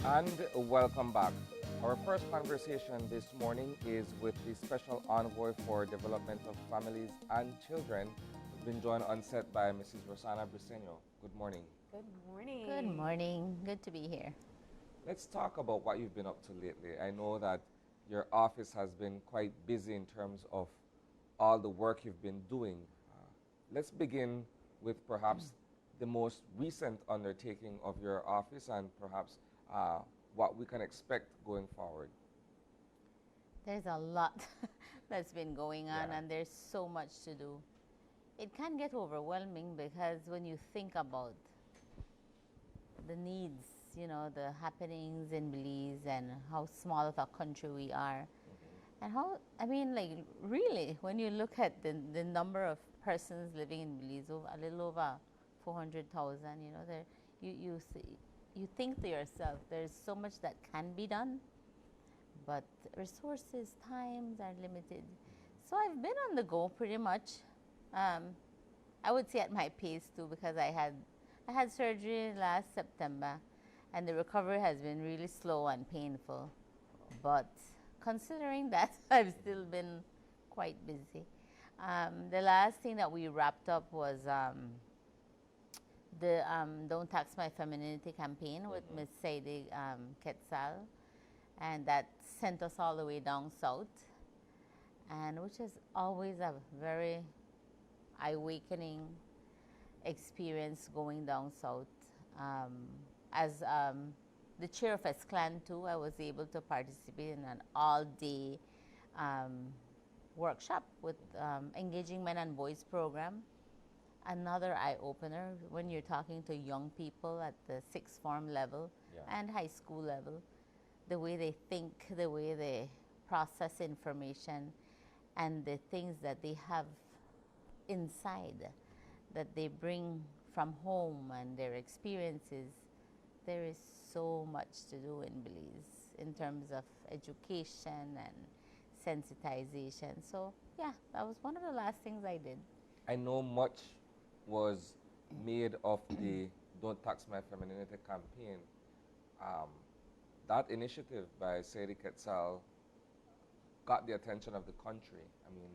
And welcome back. Our first conversation this morning is with the Special Envoy for Development of Families and Children. We've been joined on set by Mrs. Rossana Briceno. Good morning. Good morning. Good morning. Good to be here. Let's talk about what you've been up to lately. I know that your office has been quite busy in terms of all the work you've been doing. Let's begin with perhaps the most recent undertaking of your office and perhaps what we can expect going forward. There's a lot that's been going on, Yeah. and there's so much to do. It can get overwhelming because when you think about the needs, the happenings in Belize and how small of a country we are, and how, really, when you look at the number of persons living in Belize, a little over 400,000, you think to yourself, there's so much that can be done, but resources, times are limited. So I've been on the go pretty much. I would say at my pace too, because I had surgery last September, and the recovery has been really slow and painful. But considering that, I've still been quite busy. The last thing that we wrapped up was the Don't Tax My Femininity campaign with Ms. Sadie Quetzal, and that sent us all the way down south, and which is always a very eye-awakening experience going down south. As the chair of S-Clan too, I was able to participate in an all-day workshop with Engaging Men and Boys program. Another eye-opener when you're talking to young people at the sixth form level and high school level, the way they think, the way they process information, and the things that they have inside that they bring from home and their experiences. There is so much to do in Belize in terms of education and sensitization. So yeah, that was one of the last things I did. I know much was made of the Don't Tax My Femininity campaign. That initiative by Sadie Quetzal got the attention of the country. I mean,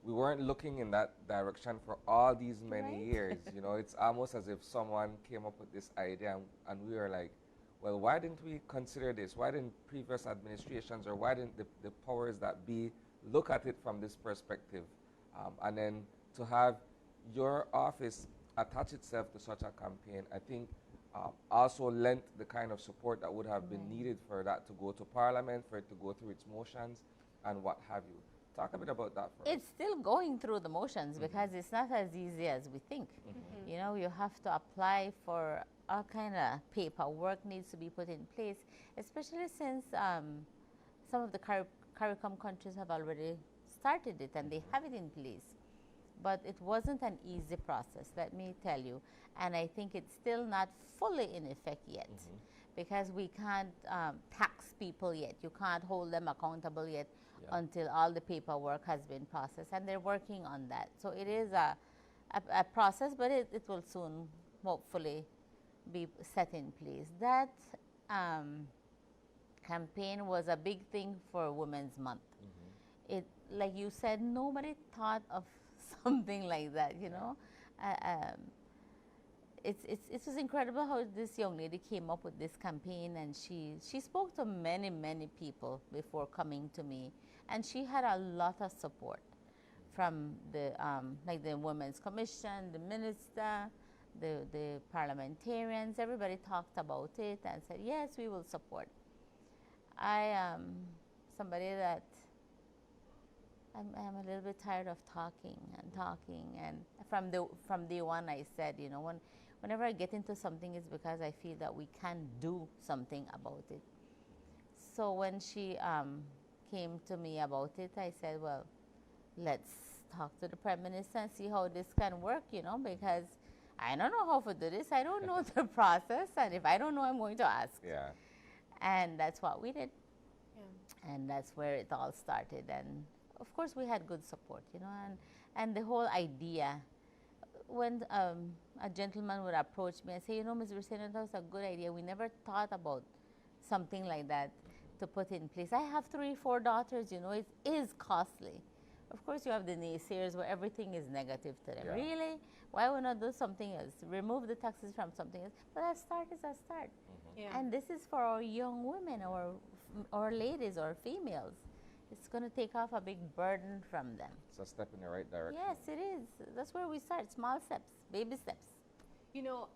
we weren't looking in that direction for all these many Right. years. It's almost as if someone came up with this idea and we were like, well, why didn't we consider this? Why didn't previous administrations or why didn't the powers that be look at it from this perspective? And then to have your office attach itself to such a campaign, I think also lent the kind of support that would have been needed for that to go to Parliament, for it to go through its motions and what have you. Talk a bit about that for It's us. still going through the motions because it's not as easy as we think. You have to apply for all kind of paperwork needs to be put in place, especially since some of the CARICOM countries have already started it and they have it in place. But it wasn't an easy process, let me tell you. And I think it's still not fully in effect yet because we can't tax people yet. You can't hold them accountable yet until all the paperwork has been processed. And they're working on that. So it is a process, but it will soon, hopefully, be set in place. That campaign was a big thing for Women's Month. It, like you said, nobody thought of something like that, it was incredible how this young lady came up with this campaign, and she spoke to many people before coming to me, and she had a lot of support from the like the Women's Commission, the minister, the parliamentarians. Everybody talked about it and said, yes, we will support. I am somebody that I'm a little bit tired of talking, and from day one I said, whenever I get into something, it's because I feel that we can do something about it. So when she came to me about it, I said, well, let's talk to the Prime Minister and see how this can work, because I don't know how to do this. I don't know the process, and if I don't know, I'm going to ask. Yeah. And that's what we did. Yeah. And that's where it all started. And of course, we had good support, and the whole idea, when a gentleman would approach me and say, Ms. Briceno, that was a good idea. We never thought about something like that to put in place. I have 3, 4 daughters, you know, it is costly. Of course, you have the naysayers where everything is negative to them. Yeah. Really? Why would not do something else? Remove the taxes from something else. But a start is a start. Yeah. And this is for our young women or ladies or females. It's going to take off a big burden from them. It's a step in the right direction. Yes, it is. That's where we start. Small steps, baby steps. You know,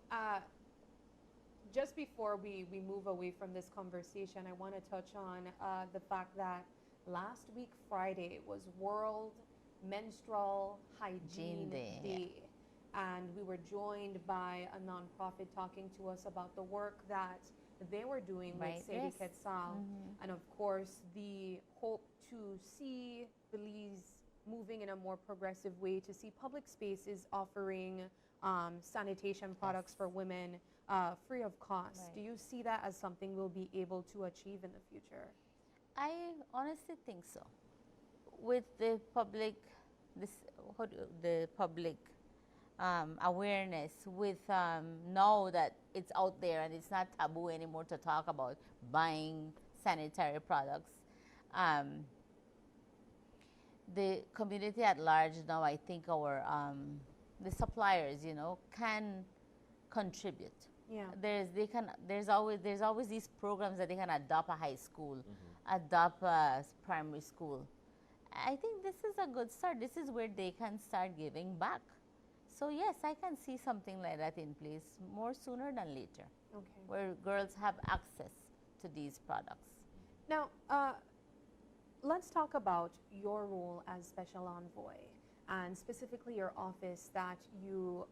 just before we move away from this conversation, I want to touch on the fact that last week, Friday, was World Menstrual Hygiene Day. Day. And we were joined by a nonprofit talking to us about the work that they were doing Right, with Sadie yes. Quetzal. And of course, the hope to see Belize moving in a more progressive way, to see public spaces offering sanitation products for women free of cost. Right. Do you see that as something we'll be able to achieve in the future? I honestly think so. With the public, the public awareness, with now that it's out there and it's not taboo anymore to talk about buying sanitary products, the community at large now, I think our the suppliers, you know, can contribute. Yeah. There's always these programs that they can adopt a high school, adopt a primary school. I think this is a good start. This is where they can start giving back. So yes, I can see something like that in place more sooner than later, Okay. where girls have access to these products. Now, let's talk about your role as Special Envoy and specifically your office that you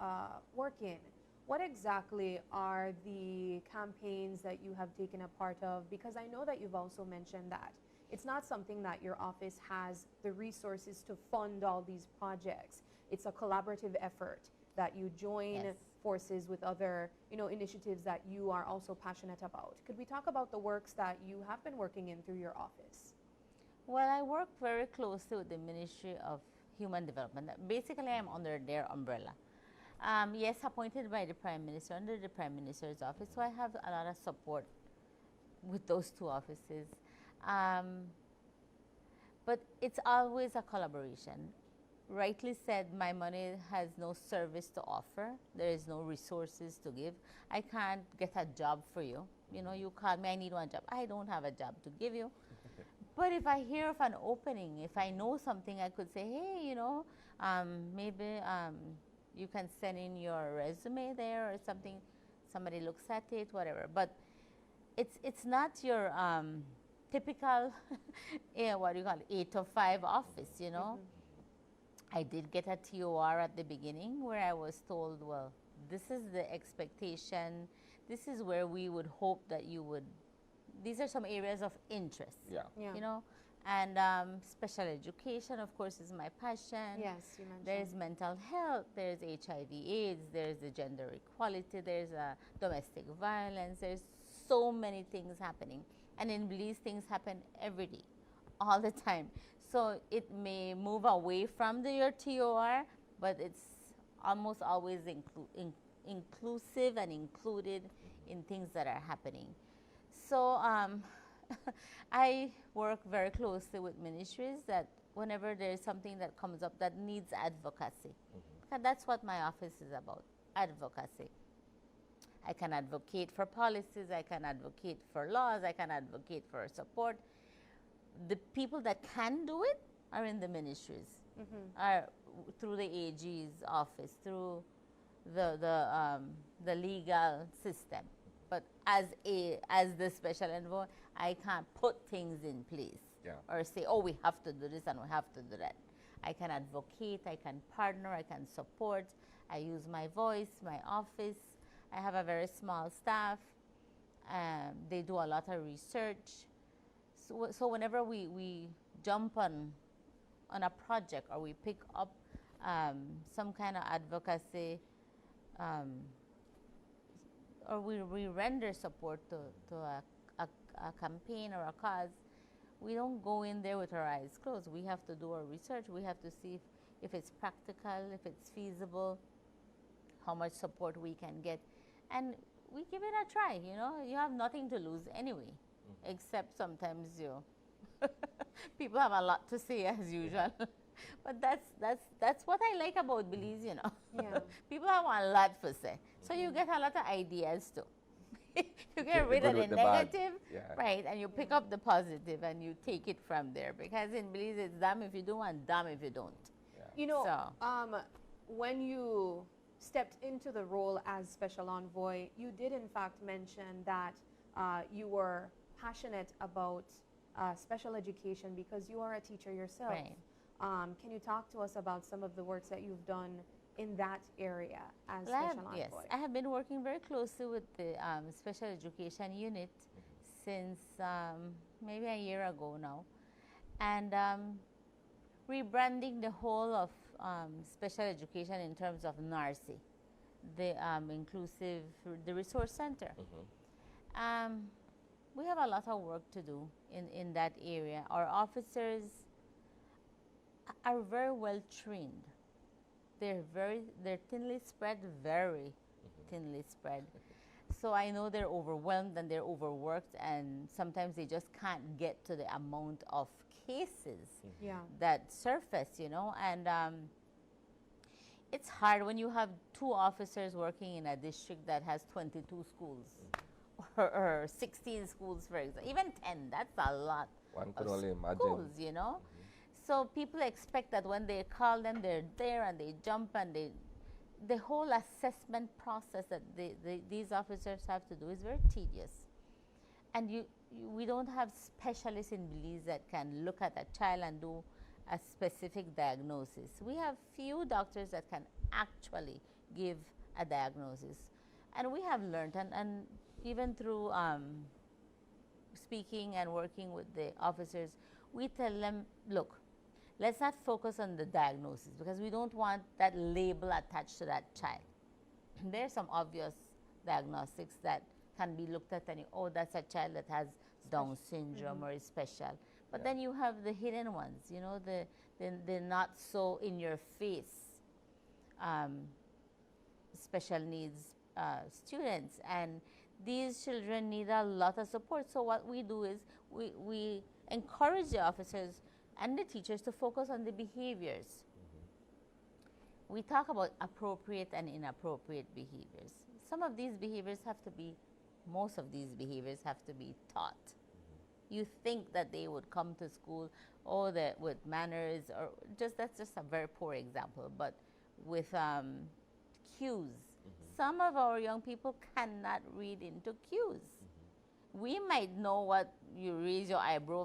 work in. What exactly are the campaigns that you have taken a part of? Because I know that you've also mentioned that it's not something that your office has the resources to fund all these projects. It's a collaborative effort that you join Yes. forces with other, you know, initiatives that you are also passionate about. Could we talk about the works that you have been working in through your office? Well, I work very closely with the Ministry of Human Development. Basically, I'm under their umbrella. Yes, appointed by the Prime Minister, under the Prime Minister's office, so I have a lot of support with those two offices. But it's always a collaboration. Rightly said, my money has no service to offer. There is no resources to give. I can't get a job for you. You know, you call me, I need one job. I don't have a job to give you. But if I hear of an opening, if I know something, I could say, hey, you know, maybe you can send in your resume there or something. Somebody looks at it, whatever. But it's not your typical, what do you call it, 8 to 5 office, you know. I did get a TOR at the beginning where I was told, well, this is the expectation. This is where we would hope that you would. These are some areas of interest. Yeah. Yeah. You know, and special education, of course, is my passion. Yes, you mentioned. There's mental health, there's HIV/AIDS, there's the gender equality, there's domestic violence. There's so many things happening, and in Belize, things happen every day, all the time. So it may move away from your TOR, but it's almost always inclusive and included in things that are happening. So I work very closely with ministries that whenever there's something that comes up that needs advocacy, and that's what my office is about, advocacy. I can advocate for policies, I can advocate for laws, I can advocate for support. The people that can do it are in the ministries, are through the AG's office, through the legal system. But as the special envoy, I can't put things in place or say, oh, we have to do this and we have to do that. I can advocate, I can partner, I can support. I use my voice, my office. I have a very small staff. They do a lot of research. So whenever we jump on a project or we pick up some kind of advocacy, or we render support to a campaign or a cause, we don't go in there with our eyes closed. We have to do our research. We have to see if it's practical, if it's feasible, how much support we can get. And we give it a try. You know, you have nothing to lose anyway, except sometimes people have a lot to say as usual. But that's what I like about Belize, you know. Yeah. People have a lot to say, so you get a lot of ideas too. You Take get the rid good of the with the bad. negative, Yeah. right, and you pick up the positive and you take it from there. Because in Belize, it's damn if you do and damn if you don't. You know, So- when you stepped into the role as special envoy, you did in fact mention that you were passionate about special education because you are a teacher yourself. Right. Can you talk to us about some of the works that you've done in that area as Well, special envoy? yes, I have been working very closely with the special education unit since maybe a year ago now, and rebranding the whole of special education in terms of NARCI, the inclusive, the resource center. We have a lot of work to do in that area. Our officers are very well trained. They're thinly spread, very thinly spread. So I know they're overwhelmed and they're overworked, and sometimes they just can't get to the amount of cases Yeah. that surface, you know. And it's hard when you have 2 officers working in a district that has 22 schools or 16 schools, for example, even 10. That's a lot. One could of only imagine. schools, you know. So people expect that when they call them, they're there and they jump, and the whole assessment process that these officers have to do is very tedious. And we don't have specialists in Belize that can look at a child and do a specific diagnosis. We have few doctors that can actually give a diagnosis. And we have learned, and even through speaking and working with the officers, we tell them, look, let's not focus on the diagnosis because we don't want that label attached to that child. There's some obvious diagnostics that can be looked at and oh, that's a child that has Down syndrome or is special. But then you have the hidden ones, you know, the not so in your face special needs students, and these children need a lot of support. So what we do is we encourage the officers and the teachers to focus on the behaviors. We talk about appropriate and inappropriate behaviors. Some of these behaviors have to be, most of these behaviors have to be taught. You think that they would come to school, with manners, or that's just a very poor example, but with cues. Some of our young people cannot read into cues. We might know what you raise your eyebrow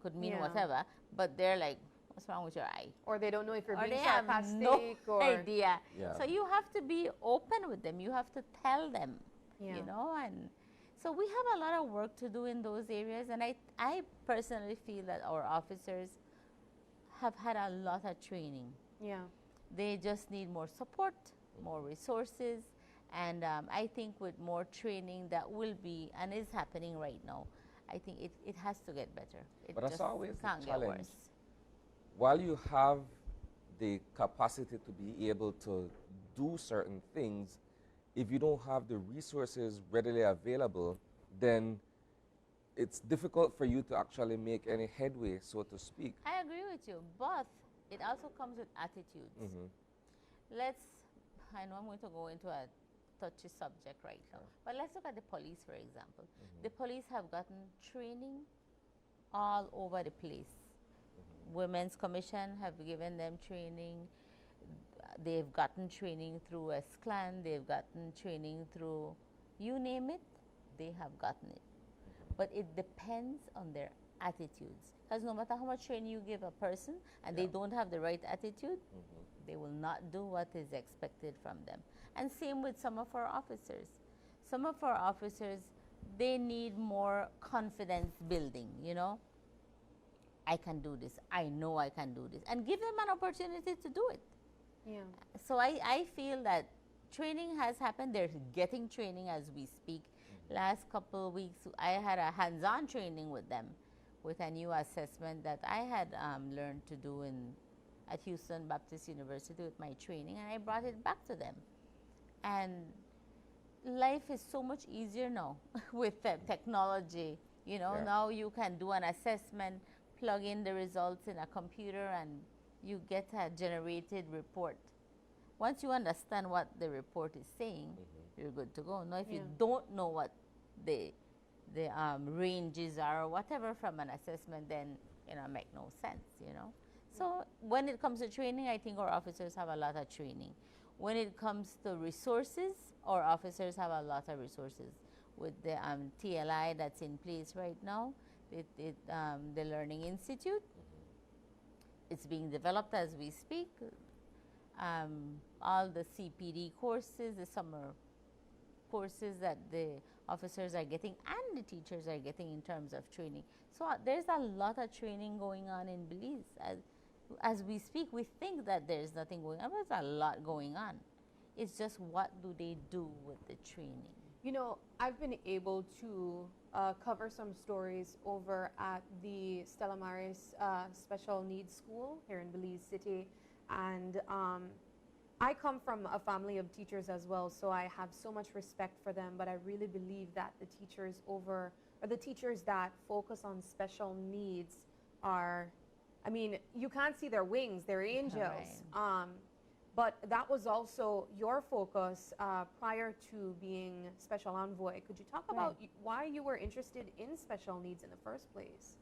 could mean whatever, but they're like, what's wrong with your eye? Or they don't know if you're Or being they have sarcastic no or idea. Yeah. So you have to be open with them. You have to tell them, Yeah. you know. And so we have a lot of work to do in those areas. And I personally feel that our officers have had a lot of training. Yeah. They just need more support, more resources. And I think with more training that will be and is happening right now, I think it has to get better. It But that's just always the can't get challenge. worse. While you have the capacity to be able to do certain things, if you don't have the resources readily available, then it's difficult for you to actually make any headway, so to speak. I agree with you, but it also comes with attitudes. I know I'm going to go into a touchy subject right now, but let's look at the police, for example. The police have gotten training all over the place. Women's Commission have given them training. They've gotten training through SCLAN. They've gotten training through, you name it, they have gotten it. But it depends on their attitudes. Because no matter how much training you give a person and they don't have the right attitude, they will not do what is expected from them. And same with some of our officers. Some of our officers, they need more confidence building, you know. I can do this. I know I can do this. And give them an opportunity to do it. Yeah. So I feel that training has happened. They're getting training as we speak. Last couple of weeks, I had a hands-on training with them with a new assessment that I had learned to do at Houston Baptist University with my training, and I brought it back to them. And life is so much easier now with technology. You know, Yeah. now you can do an assessment, plug in the results in a computer, and you get a generated report. Once you understand what the report is saying, you're good to go. Now, if you don't know what the ranges are or whatever from an assessment, then make no sense. So when it comes to training, I think our officers have a lot of training. When it comes to resources, our officers have a lot of resources with the TLI that's in place right now, the Learning Institute. It's being developed as we speak. All the CPD courses, the summer courses that the officers are getting and the teachers are getting in terms of training. So there's a lot of training going on in Belize. As we speak, we think that there's nothing going on, but there's a lot going on. It's just what do they do with the training? You know, I've been able to cover some stories over at the Stella Maris Special Needs School here in Belize City. And I come from a family of teachers as well, so I have so much respect for them. But I really believe that the teachers that focus on special needs are, I mean, you can't see their wings, they're angels. Right. But that was also your focus prior to being Special Envoy. Could you talk about why you were interested in special needs in the first place?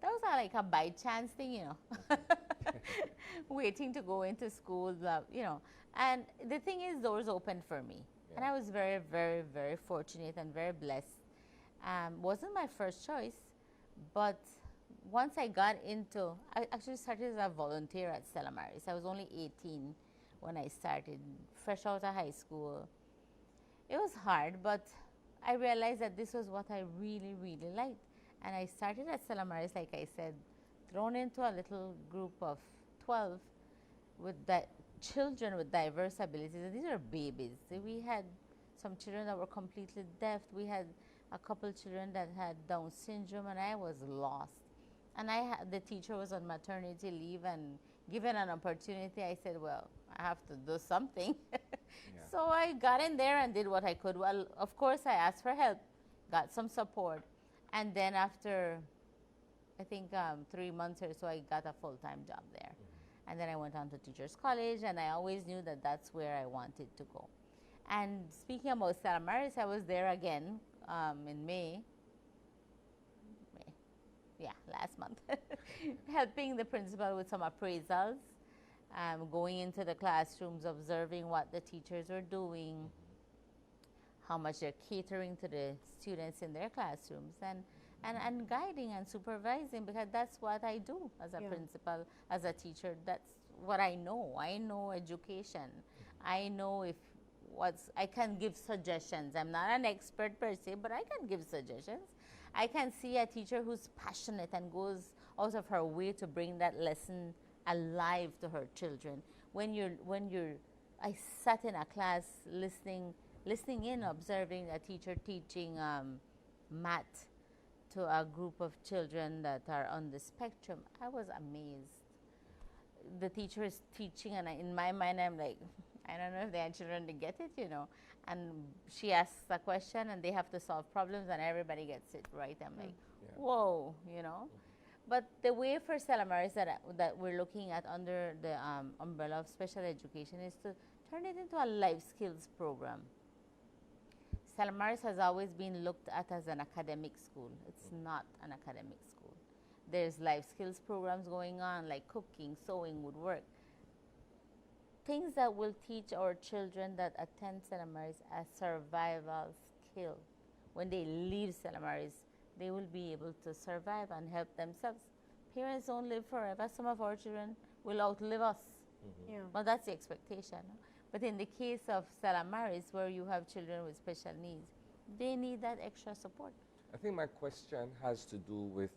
Those are like a by chance thing, waiting to go into school, And the thing is, doors opened for me. Yeah. And I was very, very, very fortunate and very blessed. Wasn't my first choice, but once I got into, I actually started as a volunteer at Stella Maris. I was only 18 when I started, fresh out of high school. It was hard, but I realized that this was what I really, really liked. And I started at Stella Maris, like I said, thrown into a little group of 12 with children with diverse abilities. And these are babies. We had some children that were completely deaf. We had a couple children that had Down syndrome, and I was lost. And the teacher was on maternity leave, and given an opportunity, I said, well, I have to do something. So I got in there and did what I could. Well, of course, I asked for help, got some support. And then after, I think 3 months or so, I got a full-time job there. And then I went on to Teachers College, and I always knew that that's where I wanted to go. And speaking about Stella Maris, I was there again in May. Last month, helping the principal with some appraisals, going into the classrooms, observing what the teachers were doing, how much they're catering to the students in their classrooms, and guiding and supervising, because that's what I do as a principal, as a teacher. That's what I know. I know education. I know I can give suggestions. I'm not an expert per se, but I can give suggestions. I can see a teacher who's passionate and goes out of her way to bring that lesson alive to her children. I sat in a class listening in, observing a teacher teaching math to a group of children that are on the spectrum. I was amazed. The teacher is teaching, and in my mind, I'm like, I don't know if they had children to get it, And she asks a question, and they have to solve problems, and everybody gets it right. I'm like, whoa, But the way for Stella Maris that we're looking at under the umbrella of special education is to turn it into a life skills program. Stella Maris has always been looked at as an academic school. It's not an academic school. There's life skills programs going on, like cooking, sewing, woodwork. Things that will teach our children that attend Stella Maris a survival skill. When they leave Stella Maris, they will be able to survive and help themselves. Parents don't live forever. Some of our children will outlive us. Well, that's the expectation. But in the case of Stella Maris, where you have children with special needs, they need that extra support. I think my question has to do with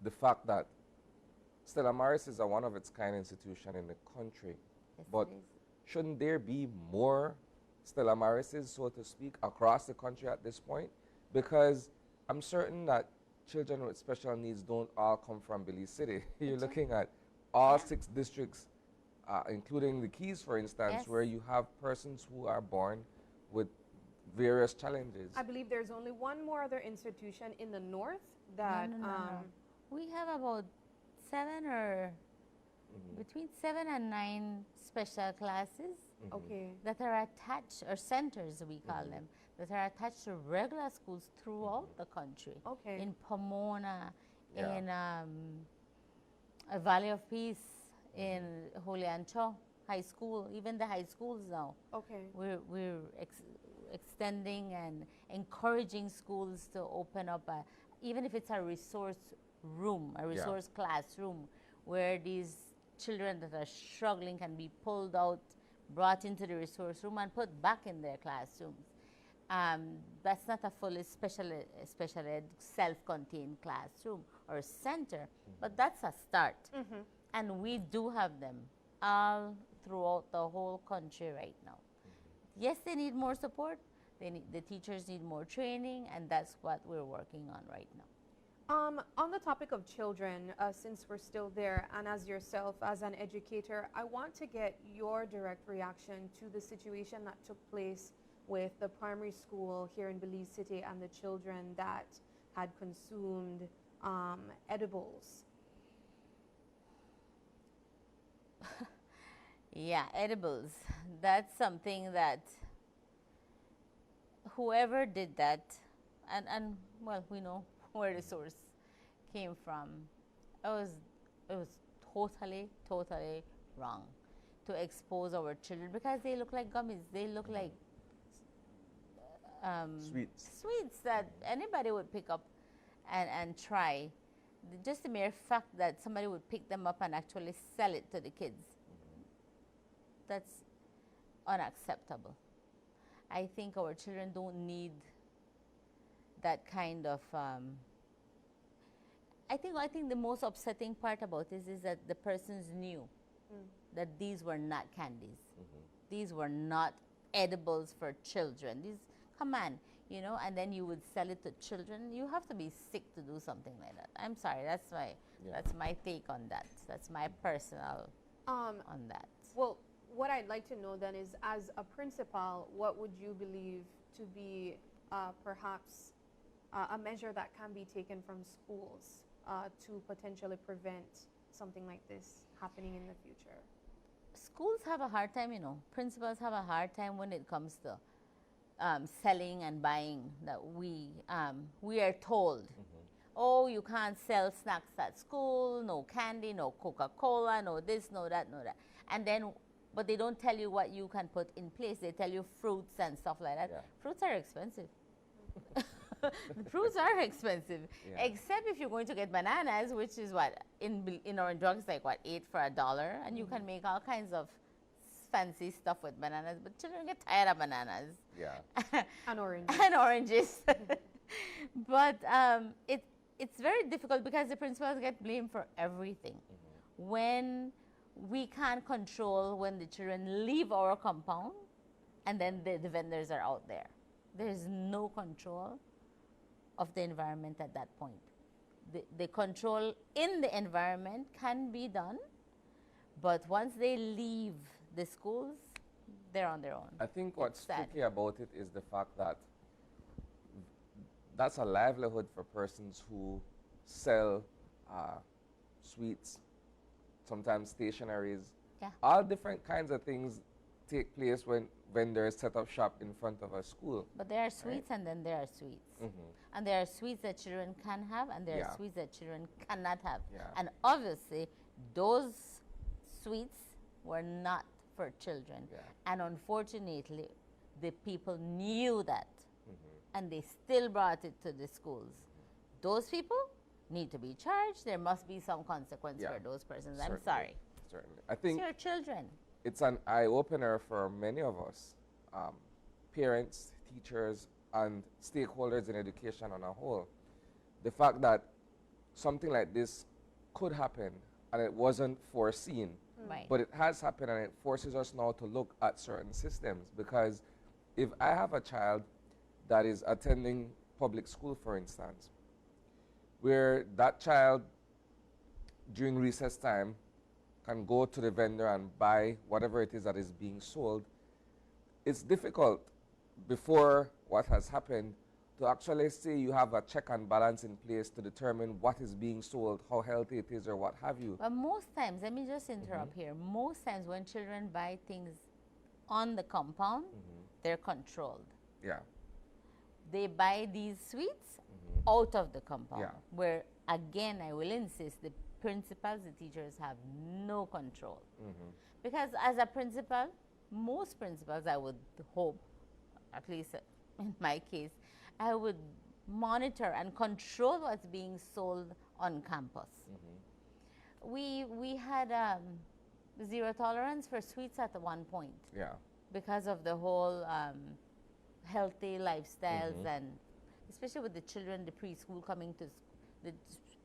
the fact that Stella Maris is a one-of-its-kind institution in the country. Yes, but shouldn't there be more Stella Marises, so to speak, across the country at this point? Because I'm certain that children with special needs don't all come from Belize City. You're looking at all 6 districts including the Keys, for instance, Yes. where you have persons who are born with various challenges. I believe there's only one more other institution in the north that No. We have about 7 or between 7 and 9 special classes okay. that are attached, or centers we call them, that are attached to regular schools throughout the country. Okay. In Pomona, Yeah. in Valley of Peace, in Holy Ancho High School, even the high schools now. Okay. We're extending and encouraging schools to open up, even if it's a resource room, a resource classroom, where these children that are struggling can be pulled out, brought into the resource room, and put back in their classrooms. That's not a fully special ed, self-contained classroom or center, but that's a start. And we do have them all throughout the whole country right now. Yes, they need more support. The teachers need more training, and that's what we're working on right now. On the topic of children, since we're still there, and as yourself as an educator, I want to get your direct reaction to the situation that took place with the primary school here in Belize City and the children that had consumed edibles. Yeah, edibles. That's something that whoever did that, and well, we know where the source came from. It was totally wrong to expose our children, because they look like gummies. They look like sweets that anybody would pick up and try. Just the mere fact that somebody would pick them up and actually sell it to the kids, that's unacceptable. I think our children don't need that kind of I think the most upsetting part about this is that the persons knew that these were not candies. These were not edibles for children. These, come on, and then you would sell it to children. You have to be sick to do something like that. I'm sorry, that's my take on that. That's my personal on that. Well, what I'd like to know then is, as a principal, what would you believe to be perhaps a measure that can be taken from schools to potentially prevent something like this happening in the future? Schools have a hard time, principals have a hard time when it comes to selling and buying. That we are told, oh, you can't sell snacks at school, no candy, no Coca-Cola, no this, no that, no that. And then, but they don't tell you what you can put in place. They tell you fruits and stuff like that. Yeah. Fruits are expensive. The fruits are expensive, except if you're going to get bananas, which is what in our drugs, like what, 8 for $1, and you can make all kinds of fancy stuff with bananas. But children get tired of bananas. Yeah. And oranges. And oranges. But it's very difficult because the principals get blamed for everything. When we can't control when the children leave our compound, and then the vendors are out there. There's no control of the environment at that point. The control in the environment can be done, but once they leave the schools, they're on their own. I think what's tricky about it is the fact that that's a livelihood for persons who sell sweets, sometimes stationaries. Yeah. All different kinds of things take place when vendors set up shop in front of a school. But there are sweets, and then there are sweets. And there are sweets that children can have, and there are sweets that children cannot have. And obviously, those sweets were not for children. And unfortunately, the people knew that, and they still brought it to the schools. Those people need to be charged. There must be some consequence for those persons. Certainly. I'm sorry. Certainly. I think it's your children. It's an eye-opener for many of us, parents, teachers, and stakeholders in education on a whole. The fact that something like this could happen and it wasn't foreseen, Right. but it has happened, and it forces us now to look at certain systems. Because if I have a child that is attending public school, for instance, where that child during recess time can go to the vendor and buy whatever it is that is being sold, it's difficult before what has happened to actually say you have a check and balance in place to determine what is being sold, how healthy it is, or what have you. But most times, let me just interrupt here. Most times when children buy things on the compound, they're controlled. Yeah. They buy these sweets out of the compound, Yeah. where, again, I will insist, the principals, the teachers have no control. Because as a principal, most principals, I would hope, at least in my case, I would monitor and control what's being sold on campus. We had zero tolerance for sweets at one point. Yeah. Because of the whole healthy lifestyles, and especially with the children, the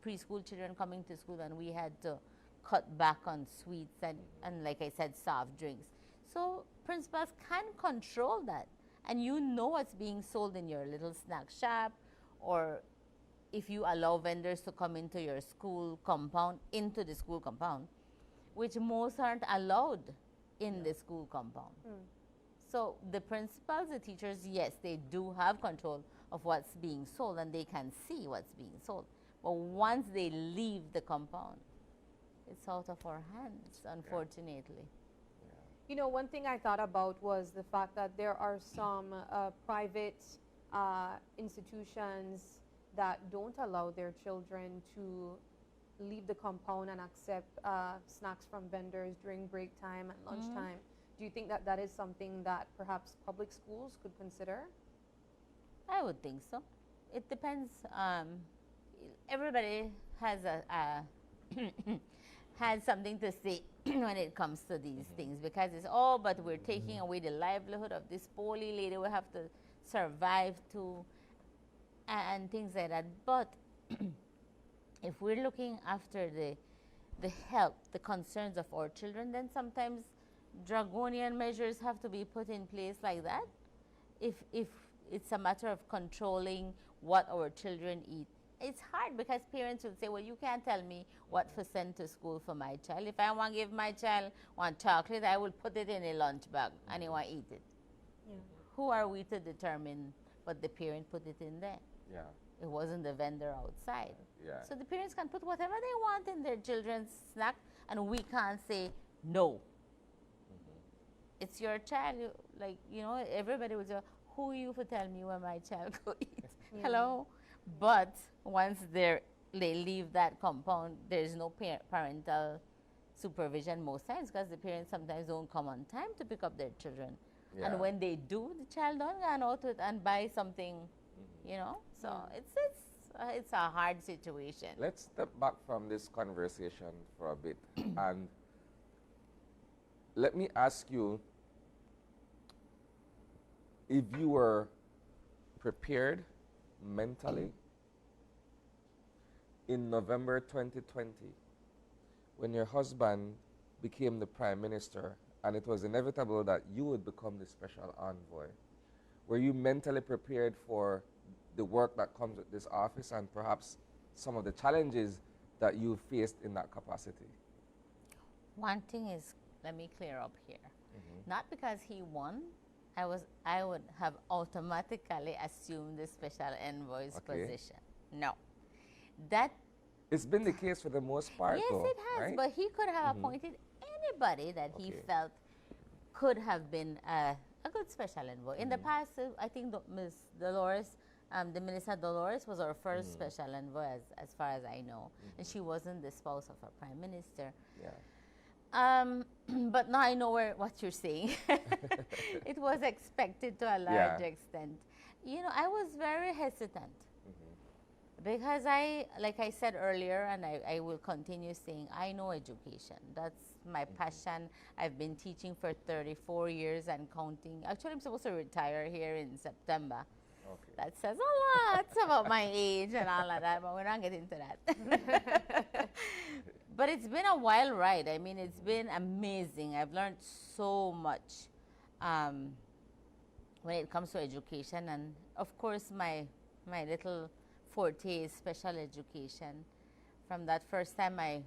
preschool children coming to school, and we had to cut back on sweets and like I said, soft drinks. So principals can control that, and you know what's being sold in your little snack shop, or if you allow vendors to come into your school compound, which most aren't allowed in the school compound. So the principals, the teachers, yes, they do have control of what's being sold, and they can see what's being sold. But once they leave the compound, it's out of our hands, unfortunately. You know, one thing I thought about was the fact that there are some private institutions that don't allow their children to leave the compound and accept snacks from vendors during break time and lunchtime. Do you think that that is something that perhaps public schools could consider? I would think so. It depends. Everybody has has something to say when it comes to these things, because it's, oh, but we're taking away the livelihood of this poorly lady. We have to survive too, and things like that. But if we're looking after the health, the concerns of our children, then sometimes draconian measures have to be put in place like that. If it's a matter of controlling what our children eat, it's hard because parents will say, well, you can't tell me what to send to school for my child. If I want to give my child one chocolate, I will put it in a lunch bag and he want to eat it. Who are we to determine what the parent put it in there? Yeah. It wasn't the vendor outside. Yeah. So the parents can put whatever they want in their children's snack, and we can't say no. It's your child. Everybody would say, who are you to tell me where my child go eat? Hello? But once they leave that compound, there's no parental supervision most times, because the parents sometimes don't come on time to pick up their children. Yeah. And when they do, the child don't run out with and buy something, So it's a hard situation. Let's step back from this conversation for a bit and let me ask you if you were prepared mentally in November 2020 when your husband became the Prime Minister and it was inevitable that you would become the special envoy. Were you mentally prepared for the work that comes with this office and perhaps some of the challenges that you faced in that capacity? One thing is, let me clear up here. Not because he won, I would have automatically assumed the special envoy's position. No. It's been the case for the most part, yes, though, it has, right? but he could have appointed anybody that he felt could have been a good special envoy. In the past, I think Ms. Dolores, the Minister Dolores was our first special envoy, as far as I know, and she wasn't the spouse of a prime minister. Yeah. But now I know what you're saying. It was expected to a large extent. I was very hesitant because like I said earlier, and I will continue saying, I know education. That's my passion. I've been teaching for 34 years and counting. Actually, I'm supposed to retire here in September. Okay. That says a lot about my age and all of that, but we're not getting into that. But it's been a wild ride. I mean, it's been amazing. I've learned so much when it comes to education. And, of course, my little forte is special education. From that first time I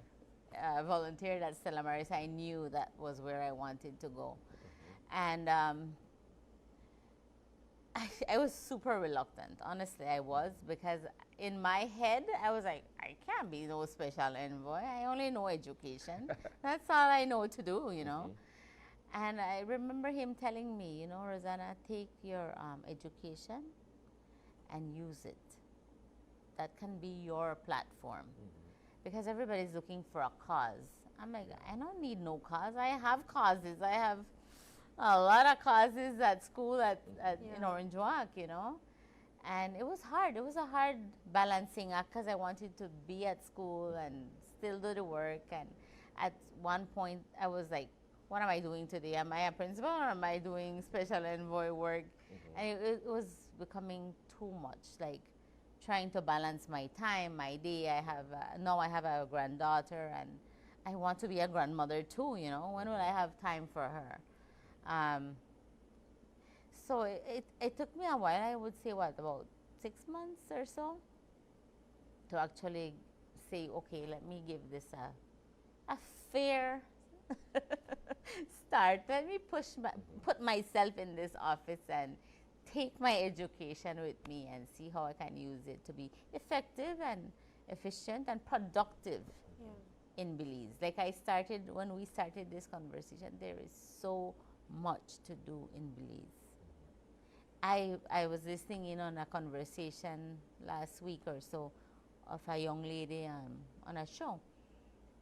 volunteered at Stella Maris, I knew that was where I wanted to go. And I was super reluctant, honestly I was, because in my head I was like, I can't be no special envoy, I only know education. That's all I know to do, you know. And I remember him telling me, you know, Rossana, take your education and use it. That can be your platform. Because everybody's looking for a cause. I'm like, I don't need no cause. I have causes. I have a lot of causes at school in Orange Walk, you know. And it was hard. It was a hard balancing act because I wanted to be at school and still do the work. And at one point, I was like, what am I doing today? Am I a principal or am I doing special envoy work? And it was becoming too much, like trying to balance my time, my day. Now I have a granddaughter and I want to be a grandmother too, you know. When will I have time for her? So it took me a while, I would say, what, about 6 months or so, to actually say, okay, let me give this a fair start. Let me put myself in this office and take my education with me and see how I can use it to be effective and efficient and productive in Belize. Like when we started this conversation, there is so much to do in Belize. I was listening in on a conversation last week or so of a young lady on a show,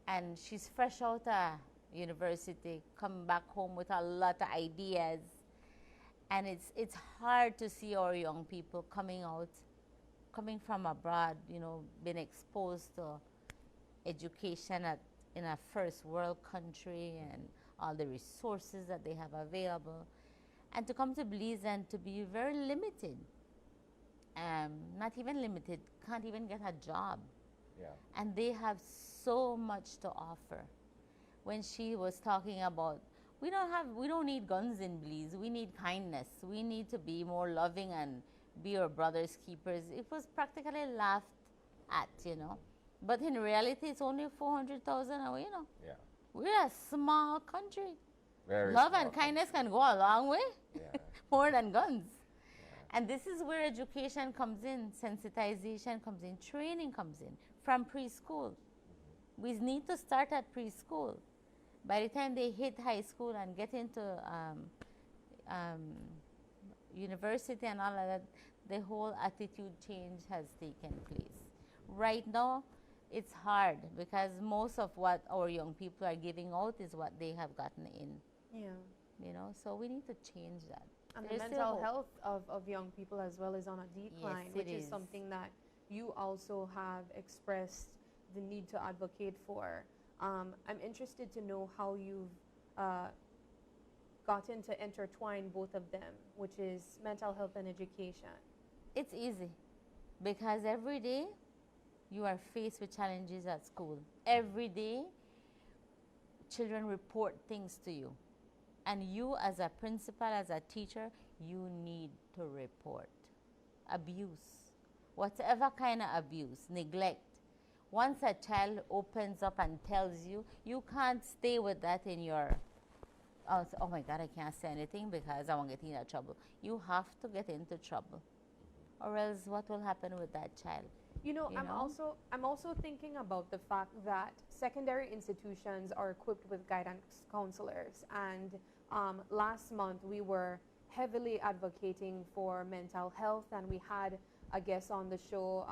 and she's fresh out of university, come back home with a lot of ideas, and it's hard to see our young people coming from abroad, you know, being exposed to education in a first world country and all the resources that they have available, and to come to Belize and to be very limited, not even limited, can't even get a job. And they have so much to offer. When she was talking about, we don't need guns in Belize, we need kindness, we need to be more loving and be our brother's keepers, it was practically laughed at, you know. But in reality, it's only 400,000 away, you know. We're a small country. Very Love small and kindness can go a long way, more than guns. And this is where education comes in, sensitization comes in, training comes in, from preschool. We need to start at preschool. By the time they hit high school and get into university and all of that, the whole attitude change has taken place. Right now, it's hard because most of what our young people are giving out is what they have gotten in. You know, so we need to change that. And the mental health of young people as well is on a decline, Yes, which is something that you also have expressed the need to advocate for. I'm interested to know how you've gotten to intertwine both of them, which is mental health and education. It's easy because every day you are faced with challenges at school. Every day children report things to you. And you as a principal, as a teacher, you need to report abuse, whatever kind of abuse, neglect. Once a child opens up and tells you, you can't stay with that in your, oh my God, I can't say anything because I won't get into trouble. You have to get into trouble, or else what will happen with that child? I'm also thinking about the fact that secondary institutions are equipped with guidance counselors, and last month we were heavily advocating for mental health, and we had a guest on the show,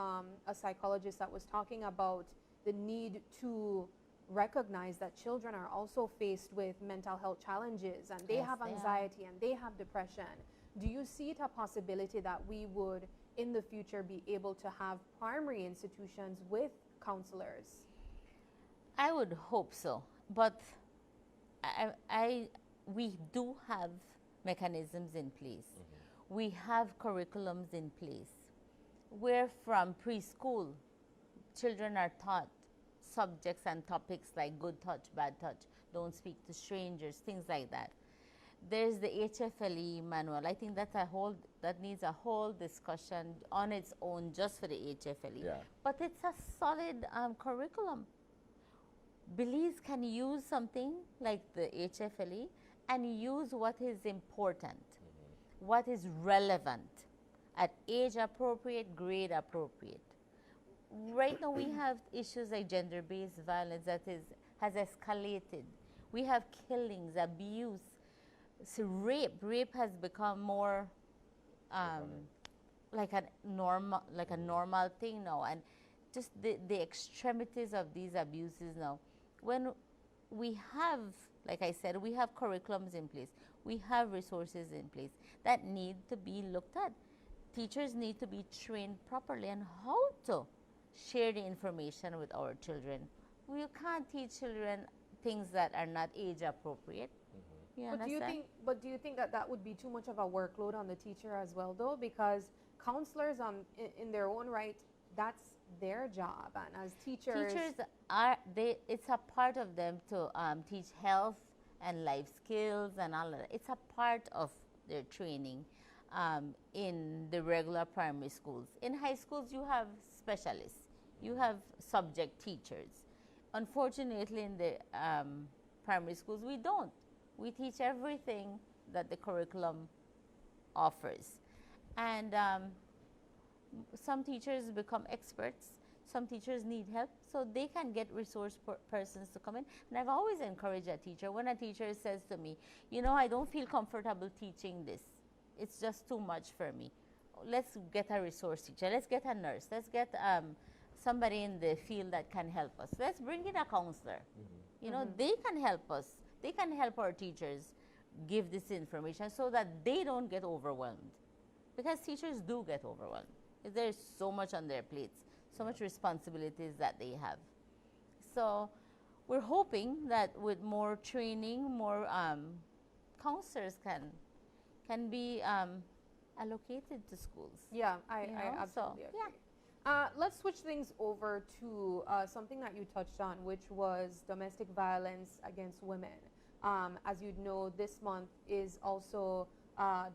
a psychologist that was talking about the need to recognize that children are also faced with mental health challenges, and they have anxiety and they have depression. Do you see it a possibility that we would in the future be able to have primary institutions with counselors? I would hope so, but we do have mechanisms in place. We have curriculums in place where from preschool children are taught subjects and topics like good touch, bad touch, don't speak to strangers, things like that. There's the HFLE manual. I think that needs a whole discussion on its own just for the HFLE. But it's a solid curriculum. Belize can use something like the HFLE and use what is important, what is relevant, at age appropriate, grade appropriate. Right now we have issues like gender-based violence has escalated. We have killings, abuse, so rape has become more like a normal thing now, and just the extremities of these abuses now. When we have, like I said, we have curriculums in place, we have resources in place that need to be looked at. Teachers need to be trained properly on how to share the information with our children. We can't teach children things that are not age appropriate. You understand? But do you think that that would be too much of a workload on the teacher as well, though? Because counselors, in their own right, that's their job, and as teachers it's a part of them to teach health and life skills and all of that. It's a part of their training in the regular primary schools. In high schools, you have specialists, you have subject teachers. Unfortunately, in the primary schools, we don't. We teach everything that the curriculum offers. And some teachers become experts. Some teachers need help, so they can get resource persons to come in. And I've always encouraged a teacher. When a teacher says to me, you know, I don't feel comfortable teaching this. It's just too much for me. Let's get a resource teacher. Let's get a nurse. Let's get somebody in the field that can help us. Let's bring in a counselor. You know, they can help us. They can help our teachers give this information so that they don't get overwhelmed. Because teachers do get overwhelmed. There's so much on their plates, so much responsibilities that they have. So we're hoping that with more training, more counselors can be allocated to schools. Yeah, I absolutely agree. Yeah. Let's switch things over to something that you touched on, which was domestic violence against women. As you know, this month is also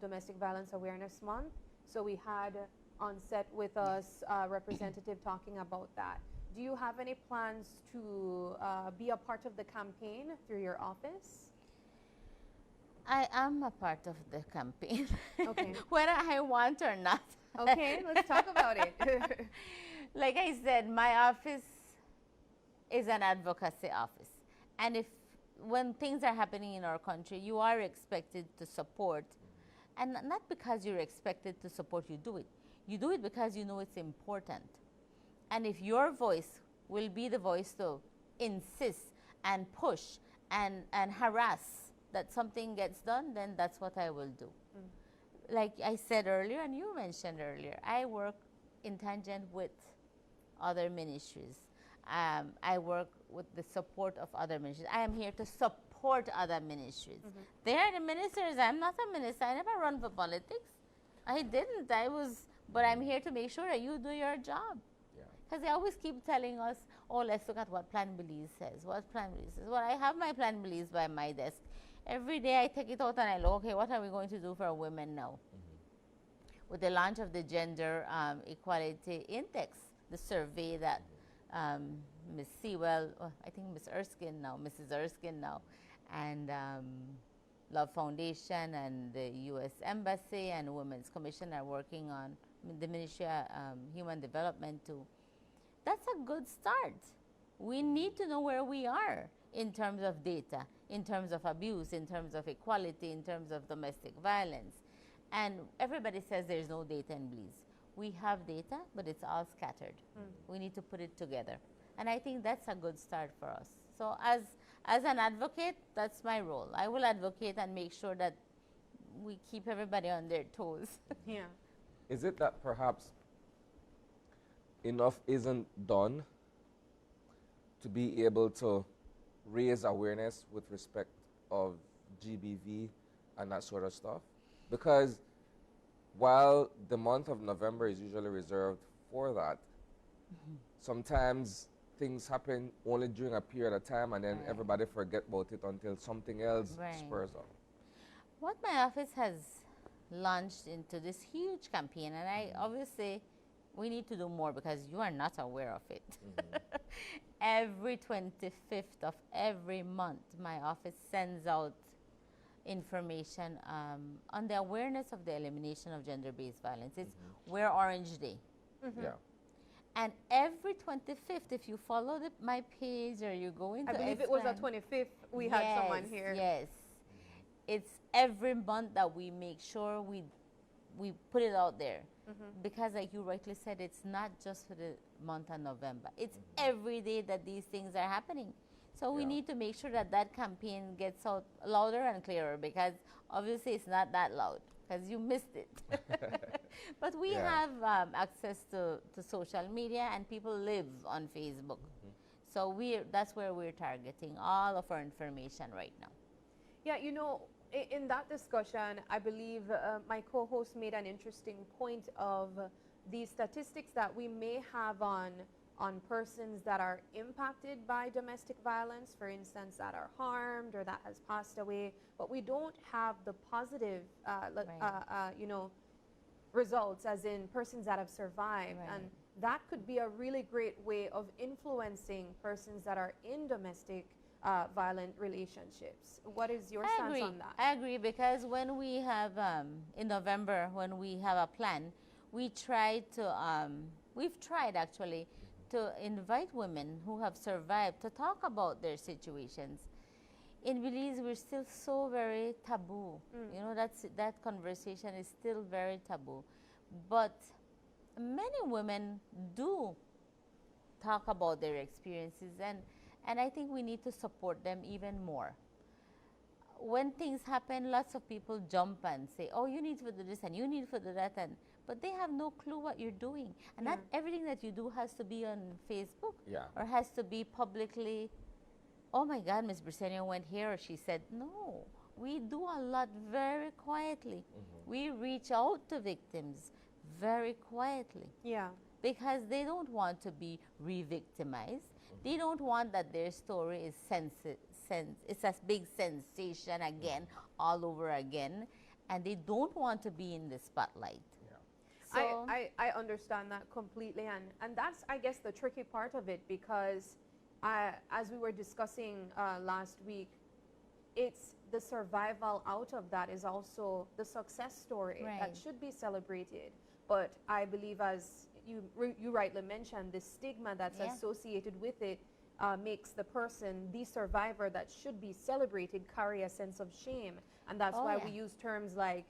Domestic Violence Awareness Month. So we had on set with us a representative talking about that. Do you have any plans to be a part of the campaign through your office? I am a part of the campaign, okay. whether I want or not. Okay, let's talk about it. Like I said, my office is an advocacy office. And when things are happening in our country, you are expected to support. And not because you're expected to support, you do it. You do it because you know it's important. And if your voice will be the voice to insist and push and harass that something gets done, then that's what I will do. Like I said earlier, and you mentioned earlier, I work in tangent with other ministries. I work with the support of other ministries. I am here to support other ministries. They are the ministers. I'm not a minister. I never run for politics. I didn't. But I'm here to make sure that you do your job. Because they always keep telling us, oh, let's look at what Plan Belize says. What Plan Belize says. Well, I have my Plan Belize by my desk. Every day I take it out and I look, okay, what are we going to do for women now? With the launch of the Gender Equality Index, the survey that Ms. Sewell, I think Mrs. Erskine now, and Love Foundation and the U.S. Embassy and Women's Commission are working on, the Ministry of Human Development too. That's a good start. We need to know where we are in terms of data, in terms of abuse, in terms of equality, in terms of domestic violence. And everybody says there's no data in Belize. We have data, but it's all scattered. We need to put it together. And I think that's a good start for us. So as an advocate, that's my role. I will advocate and make sure that we keep everybody on their toes. Yeah. Is it that perhaps enough isn't done to be able to raise awareness with respect of GBV and that sort of stuff? Because while the month of November is usually reserved for that, sometimes things happen only during a period of time and then everybody forget about it until something else spurs up. What my office has launched into this huge campaign, and I obviously we need to do more because you are not aware of it. Every 25th of every month, my office sends out information on the awareness of the elimination of gender-based violence. It's Wear Orange Day. Yeah. And every 25th, if you follow my page or you go into I believe it was the 25th we had someone here. Yes. It's every month that we make sure we put it out there. Because like you rightly said, it's not just for the month of November. It's every day that these things are happening. So we need to make sure that that campaign gets out louder and clearer, because obviously it's not that loud because you missed it. But we have access to social media, and people live on Facebook. So that's where we're targeting all of our information right now. Yeah, you know, in that discussion, I believe my co-host made an interesting point of the statistics that we may have on persons that are impacted by domestic violence, for instance, that are harmed or that has passed away, but we don't have the positive, you know, results, as in persons that have survived. And that could be a really great way of influencing persons that are in domestic violent relationships. What is your stance on that? I agree, because when we have, in November, when we have a plan, we try to, we've tried actually to invite women who have survived to talk about their situations. In Belize, we're still so very taboo. You know, that conversation is still very taboo. But many women do talk about their experiences, and I think we need to support them even more. When things happen, lots of people jump and say, oh, you need to do this and you need to do that, but they have no clue what you're doing. And not everything that you do has to be on Facebook or has to be publicly, oh my God, Ms. Briceno went here, or she said, no. We do a lot very quietly. We reach out to victims very quietly. Yeah. Because they don't want to be re-victimized. They don't want that their story is it's a big sensation again, all over again, and they don't want to be in the spotlight. So I understand that completely, and that's, I guess, the tricky part of it, because as we were discussing last week, it's the survival out of that is also the success story that should be celebrated. But I believe, as you rightly mentioned, the stigma that's associated with it makes the person, the survivor that should be celebrated, carry a sense of shame. And that's why we use terms like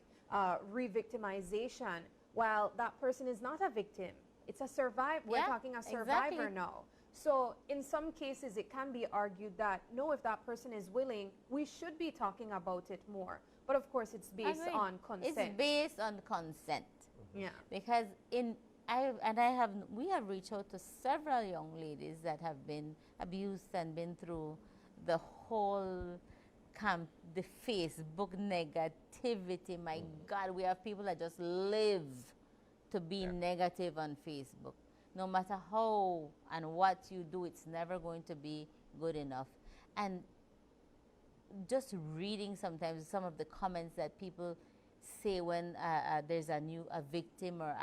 re-victimization, while that person is not a victim. It's a survivor. We're talking a survivor now. So in some cases, it can be argued that, no, if that person is willing, we should be talking about it more. But of course, it's based on consent. It's based on consent. Yeah. Because we have reached out to several young ladies that have been abused and been through the whole the Facebook negativity. My God, we have people that just live to be negative on Facebook. No matter how and what you do, it's never going to be good enough. And just reading sometimes some of the comments that people say when there's a victim or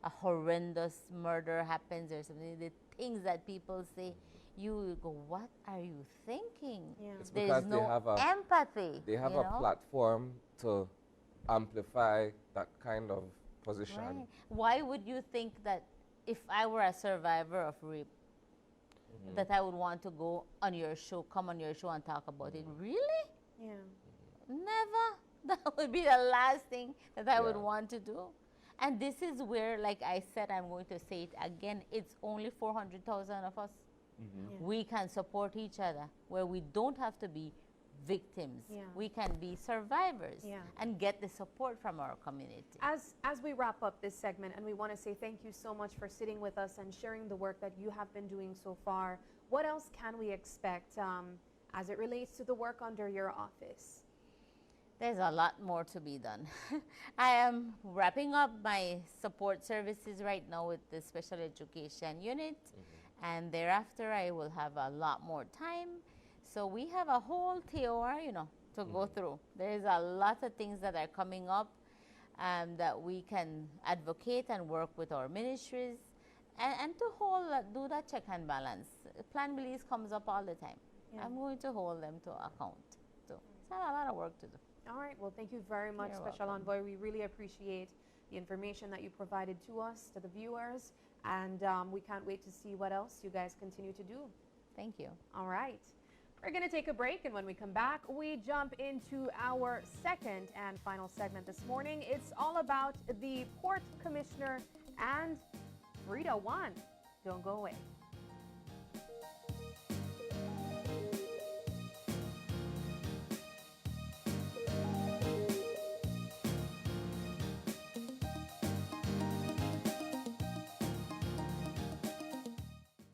a horrendous murder happens or something, the things that people say, you go, what are you thinking? It's There's because no they have empathy. They have a platform to amplify that kind of position. Right. Why would you think that if I were a survivor of rape, that I would want to go on your show, come on your show and talk about it? Really? Yeah. Never. That would be the last thing that I would want to do. And this is where, like I said, I'm going to say it again, it's only 400,000 of us. We can support each other, where we don't have to be victims. We can be survivors and get the support from our community. As we wrap up this segment, and we want to say thank you so much for sitting with us and sharing the work that you have been doing so far, what else can we expect as it relates to the work under your office? There's a lot more to be done. I am wrapping up my support services right now with the special education unit, and thereafter I will have a lot more time. So we have a whole TOR, to go through. There's a lot of things that are coming up. that we can advocate and work with our ministries and to do that check and balance. Plan Belize comes up all the time. Yeah. I'm going to hold them to account. So it's a lot of work to do. All right. Well, thank you very much, You're Special welcome. Envoy. We really appreciate the information that you provided to us, to the viewers, and we can't wait to see what else you guys continue to do. Thank you. All right. We're going to take a break, and when we come back, we jump into our second and final segment this morning. It's all about the Port Commissioner and Rita One. Don't go away.